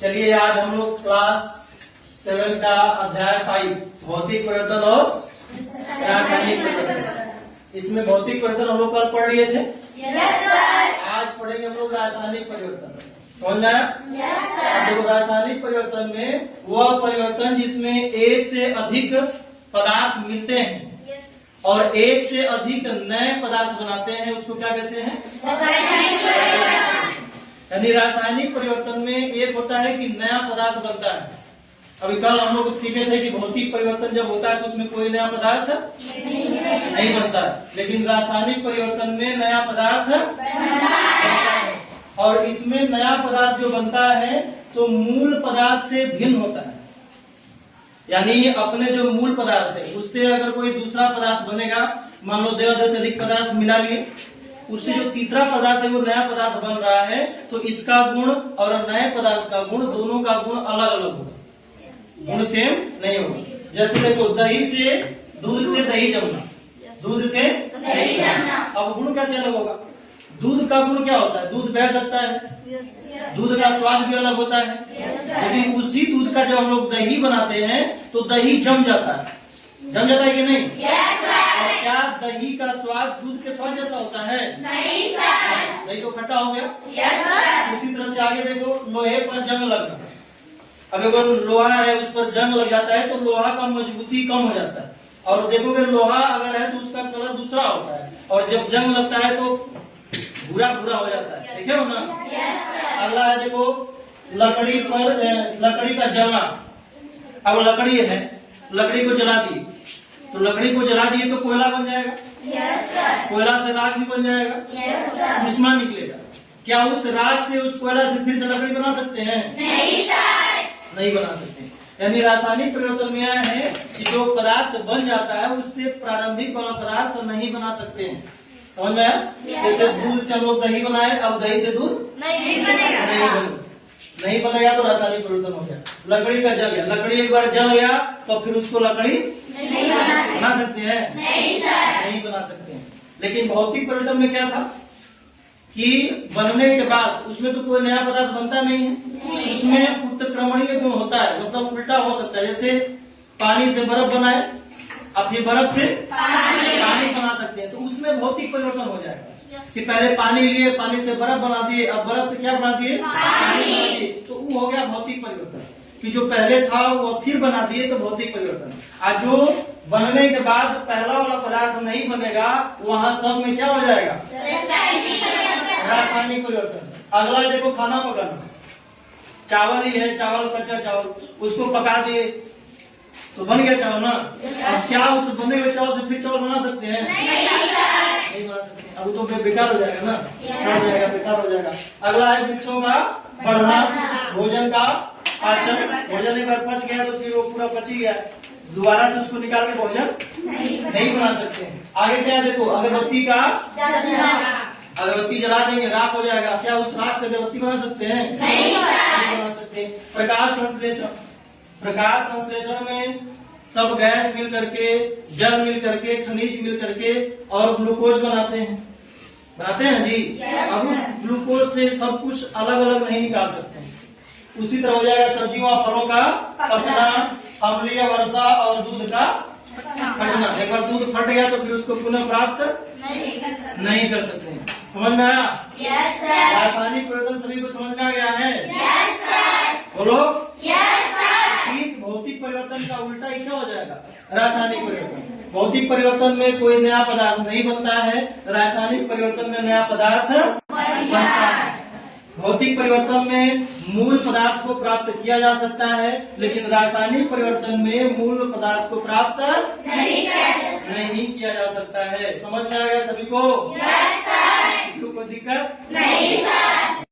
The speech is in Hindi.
चलिए आज हम लोग क्लास 7 का अध्याय 5 भौतिक परिवर्तन और रासायनिक परिवर्तन, इसमें भौतिक परिवर्तन हम लोग कल पढ़ लिए थे। Yes sir. आज पढ़ेंगे हम लोग रासायनिक परिवर्तन। समझ में आया? Yes sir. देखो रासायनिक परिवर्तन में वह परिवर्तन जिसमें एक से अधिक पदार्थ मिलते हैं और एक से अधिक नए पदार्थ बनाते हैं, उसको क्या कहते हैं? रासायनिक परिवर्तन। यानी रासायनिक परिवर्तन में एक होता है कि नया पदार्थ बनता है। अभी कल हम लोग सीखे थे कि भौतिक परिवर्तन जब होता है तो उसमें कोई नया पदार्थ नहीं बनता है, लेकिन रासायनिक परिवर्तन में नया पदार्थ बनता है। और इसमें नया पदार्थ जो बनता है तो मूल पदार्थ से भिन्न होता है। यानी अपने जो मूल पदार्थ है उससे अगर कोई दूसरा पदार्थ बनेगा, मान लो 2 से अधिक पदार्थ मिला लिए, उससे जो तीसरा पदार्थ है वो नया पदार्थ बन रहा है, तो इसका गुण और नए पदार्थ का गुण, दोनों का गुण अलग अलग होगा, गुण सेम नहीं होगा। जैसे देखो दही से दूध से दही जमना, दूध से दही जमना, अब गुण कैसे अलग होगा? दूध का गुण क्या होता है? दूध बह सकता है, दूध का स्वाद भी अलग होता है, लेकिन उसी दूध का जब हम लोग दही बनाते हैं तो दही जम जाता है। जम जाता है कि नहीं? और क्या दही का स्वाद दूध के स्वाद जैसा होता है? नहीं सर। दही तो खट्टा हो गया। Yes sir. उसी तरह से आगे देखो, लोहे पर जंग लगना। अब अगर लोहा है उस पर जंग लग जाता है तो लोहा का मजबूती कम हो जाता है, और देखोगे लोहा अगर है तो उसका कलर दूसरा होता है, और जब जंग लगता है तो भूरा भूरा हो जाता है। देखे हो ना? अगला है देखो लकड़ी पर लकड़ी का जलना। अब लकड़ी है, लकड़ी को जला दी तो लकड़ी को जला दिए तो कोयला बन जाएगा। Yes sir. कोयला से राख भी बन जाएगा। Yes sir. उष्मा निकलेगा। क्या उस राख से उस कोयला से फिर से लकड़ी बना सकते हैं? नहीं सर। नहीं बना सकते। यानी रासायनिक परिवर्तन में यह है कि जो पदार्थ बन जाता है उससे प्रारंभिक वाला पदार्थ नहीं बना सकते हैं। समझ में आया? जैसे दूध से हम लोग दही बनाए, अब दही से दूध नहीं बनेगा। नहीं बनेगा तो रासायनिक परिवर्तन हो गया। लकड़ी का जल गया, लकड़ी एक बार जल गया तो फिर उसको लकड़ी नहीं बना सकते हैं? नहीं सर। नहीं बना सकते हैं। लेकिन भौतिक परिवर्तन में क्या था कि बनने के बाद उसमें तो कोई नया पदार्थ बनता नहीं है, उसमें उत्क्रमणीय गुण होता है, मतलब उल्टा हो सकता है। जैसे पानी से बर्फ बनाए, अपनी बर्फ से पानी बना सकते हैं, तो उसमें भौतिक परिवर्तन हो जाएगा कि पहले पानी लिए, पानी से बर्फ बना दिए, अब बर्फ से क्या बना दिए? पानी बना दिए, तो वो हो गया भौतिक परिवर्तन। कि जो पहले था वो फिर बना दिए तो भौतिक परिवर्तन। आज जो बनने के बाद पहला वाला पदार्थ नहीं बनेगा, वहाँ सब में क्या हो जाएगा? रासायनिक परिवर्तन। अगला देखो खाना पकाना। चावल ही है, चावल कच्चा चावल, उसको पका दिए तो बन गया चावल ना। अब क्या उस बने हुए चावल से फिर चावल बना सकते हैं? नहीं बना सकते। अब तो बेकार हो जाएगा ना, हो जाएगा, बेकार हो जाएगा। अगला है वृक्षों का बढ़ना, भोजन का पाचन। भोजन एक बार पच गया तो फिर वो पूरा पच ही गया, दोबारा से उसको निकाल के भोजन नहीं बना सकते हैं। आगे क्या देखो, अगरबत्ती का अगरबत्ती जला देंगे, राख हो जाएगा। क्या उस राख से अगरबत्ती बना सकते हैं? नहीं बना सकते। प्रकाश संश्लेषण, प्रकाश संश्लेषण में सब गैस मिल करके, जल मिल करके, खनिज मिल करके और ग्लूकोज बनाते हैं जी। अब उस ग्लूकोज से सब कुछ अलग अलग नहीं निकाल सकते। उसी तरह हो जाएगा सब्जियों और फलों का पकना, अम्लीय वर्षा और दूध का फटना। एक बार दूध फट गया तो फिर उसको पुनः प्राप्त नहीं कर सकते। समझ में आया? Yes sir. रासायनिक परिवर्तन सभी को समझ में आ गया है? Yes sir. बोलो। Yes sir. ठीक, भौतिक परिवर्तन का उल्टा ही क्या हो जाएगा? रासायनिक परिवर्तन। भौतिक परिवर्तन में कोई नया पदार्थ नहीं बनता है, रासायनिक परिवर्तन में नया पदार्थ बनता है। भौतिक परिवर्तन में मूल पदार्थ को प्राप्त किया जा सकता है, लेकिन रासायनिक परिवर्तन में मूल पदार्थ को प्राप्त नहीं किया जा सकता है। समझ में आ गया सभी को? Yes sir. इसको कोई दिक्कत नहीं सर।